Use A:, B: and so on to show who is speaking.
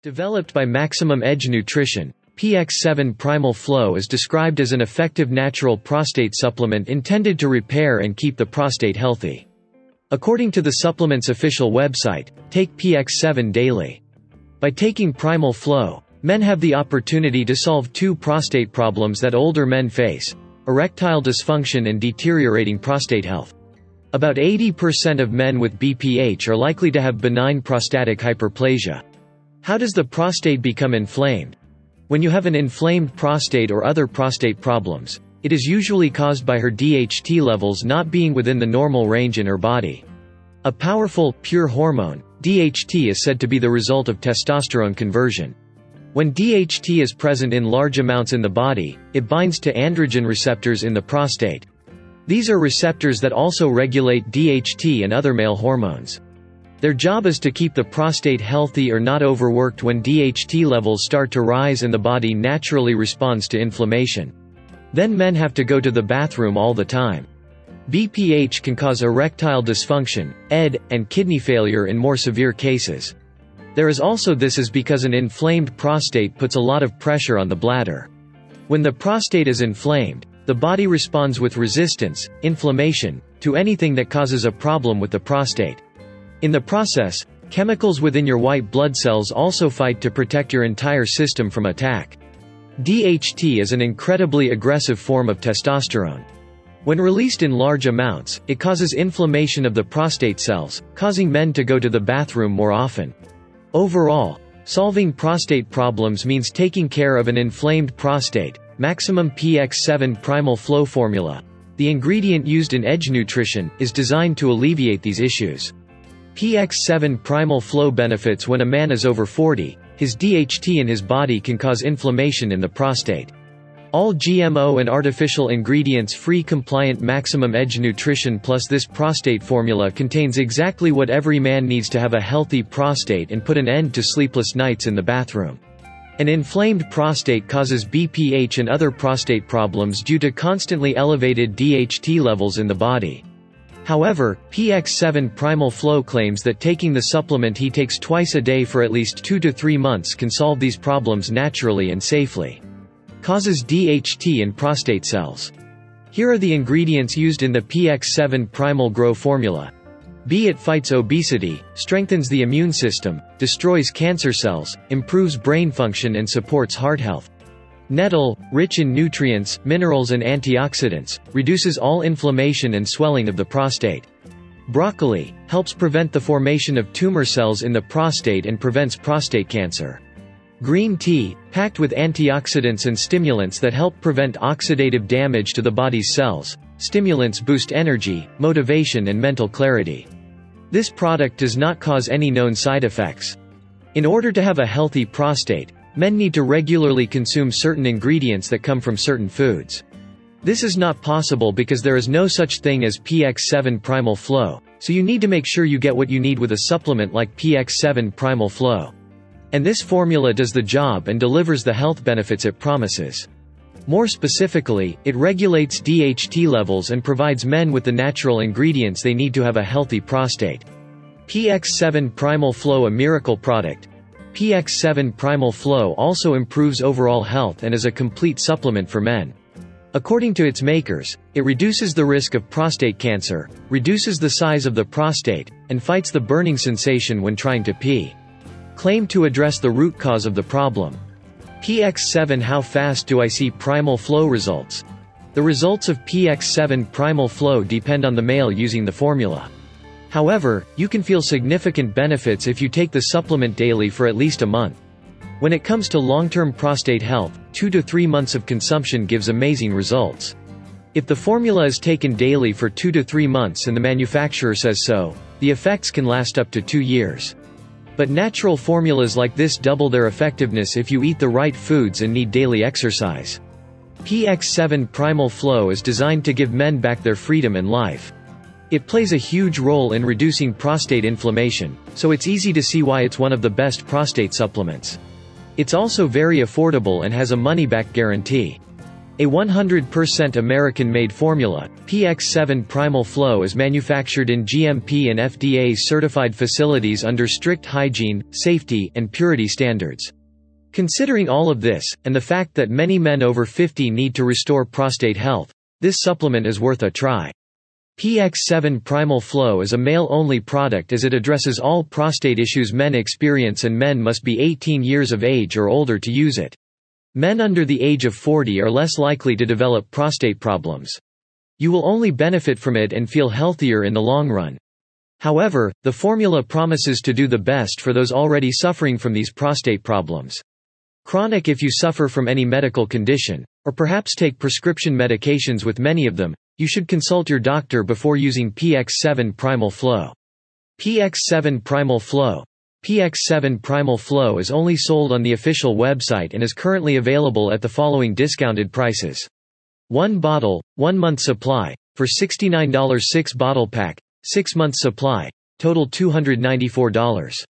A: Developed by Maximum Edge Nutrition, Px7 Primal Flow is described as an effective natural prostate supplement intended to repair and keep the prostate healthy. According to the supplement's official website, take Px7 daily. By taking Primal Flow, men have the opportunity to solve two prostate problems that older men face: erectile dysfunction and deteriorating prostate health. About 80% of men with BPH are likely to have benign prostatic hyperplasia. How does the prostate become inflamed? When you have an inflamed prostate or other prostate problems, it is usually caused by her DHT levels not being within the normal range in her body. A powerful, pure hormone, DHT is said to be the result of testosterone conversion. When DHT is present in large amounts in the body, it binds to androgen receptors in the prostate. These are receptors that also regulate DHT and other male hormones. Their job is to keep the prostate healthy or not overworked. When DHT levels start to rise and the body naturally responds to inflammation. Then men have to go to the bathroom all the time. BPH can cause erectile dysfunction, ED, and kidney failure in more severe cases. There is also this is because an inflamed prostate puts a lot of pressure on the bladder. When the prostate is inflamed, the body responds with resistance, inflammation, to anything that causes a problem with the prostate. In the process, chemicals within your white blood cells also fight to protect your entire system from attack. DHT is an incredibly aggressive form of testosterone. When released in large amounts, it causes inflammation of the prostate cells, causing men to go to the bathroom more often. Overall, solving prostate problems means taking care of an inflamed prostate. Maximum Px7 Primal Flow formula, the ingredient used in Edge Nutrition, is designed to alleviate these issues. Px7 Primal Flow benefits: when a man is over 40, his DHT in his body can cause inflammation in the prostate. All GMO and artificial ingredients free, compliant. Maximum Edge Nutrition Plus. This prostate formula contains exactly what every man needs to have a healthy prostate and put an end to sleepless nights in the bathroom. An inflamed prostate causes BPH and other prostate problems due to constantly elevated DHT levels in the body. However, Px7 Primal Flow claims that taking the supplement he takes twice a day for at least 2 to 3 months can solve these problems naturally and safely. Causes DHT in prostate cells. Here are the ingredients used in the Px7 Primal Grow formula. B. It fights obesity, strengthens the immune system, destroys cancer cells, improves brain function and supports heart health. Nettle, rich in nutrients, minerals and antioxidants, reduces all inflammation and swelling of the prostate. Broccoli, helps prevent the formation of tumor cells in the prostate and prevents prostate cancer. Green tea, packed with antioxidants and stimulants that help prevent oxidative damage to the body's cells. Stimulants boost energy, motivation and mental clarity. This product does not cause any known side effects. In order to have a healthy prostate, men need to regularly consume certain ingredients that come from certain foods. This is not possible because there is no such thing as Px7 Primal Flow, so you need to make sure you get what you need with a supplement like Px7 Primal Flow. And this formula does the job and delivers the health benefits it promises. More specifically, it regulates DHT levels and provides men with the natural ingredients they need to have a healthy prostate. Px7 Primal Flow, a miracle product. Px7 Primal Flow also improves overall health and is a complete supplement for men. According to its makers, it reduces the risk of prostate cancer, reduces the size of the prostate, and fights the burning sensation when trying to pee. Claimed to address the root cause of the problem. Px7. How fast do I see Primal Flow results? The results of Px7 Primal Flow depend on the male using the formula. However, you can feel significant benefits if you take the supplement daily for at least a month. When it comes to long-term prostate health, 2 to 3 months of consumption gives amazing results. If the formula is taken daily for 2 to 3 months and the manufacturer says so, the effects can last up to 2 years. But natural formulas like this double their effectiveness if you eat the right foods and need daily exercise. Px7 Primal Flow is designed to give men back their freedom and life. It plays a huge role in reducing prostate inflammation, so it's easy to see why it's one of the best prostate supplements. It's also very affordable and has a money-back guarantee. A 100% American-made formula, Px7 Primal Flow is manufactured in GMP and FDA-certified facilities under strict hygiene, safety, and purity standards. Considering all of this, and the fact that many men over 50 need to restore prostate health, this supplement is worth a try. Px7 Primal Flow is a male-only product as it addresses all prostate issues men experience, and men must be 18 years of age or older to use it. Men under the age of 40 are less likely to develop prostate problems. You will only benefit from it and feel healthier in the long run. However, the formula promises to do the best for those already suffering from these prostate problems. Chronic: if you suffer from any medical condition, or perhaps take prescription medications with many of them, you should consult your doctor before using Px7 Primal Flow. Px7 Primal Flow. Px7 Primal Flow is only sold on the official website and is currently available at the following discounted prices. 1 bottle, 1 month supply, for $69. 6 bottle pack, 6 month supply, total $294.